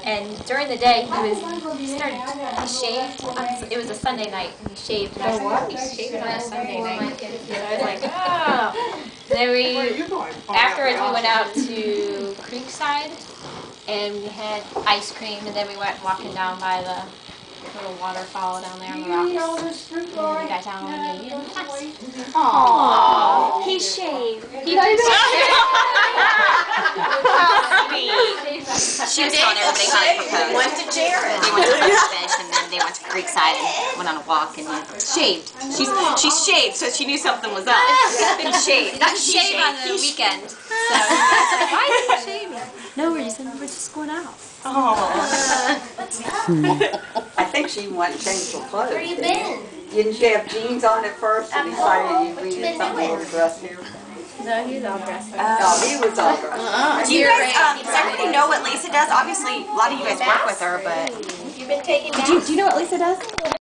And during the day, he shaved. It was a Sunday night, and he shaved. And I was like, he shaved on a Sunday night. And I was like, oh. And then afterwards, we went out to Creekside, and we had ice cream, and then we went walking down by the little waterfall down there on the rocks. And then we got down and we Aww. He shaved. He did. She was telling everybody how to propose. Went to Jared. They went to Huntsfish, and then they went to Creekside and went on a walk and shaved. She's shaved, so she knew something was up. He shaved. Not she Shave on shaved. the weekend. So why are you shaving? No reason. We're just going out. I think she wanted to change her clothes. Where you been? Didn't she have jeans on at first and decided you needed something more dressier? No, he's all dressed up. Oh, he was all dressed. Do you guys, does everybody know what Lisa does? Obviously, a lot of you guys work with her, but... You've been taking Do you know what Lisa does?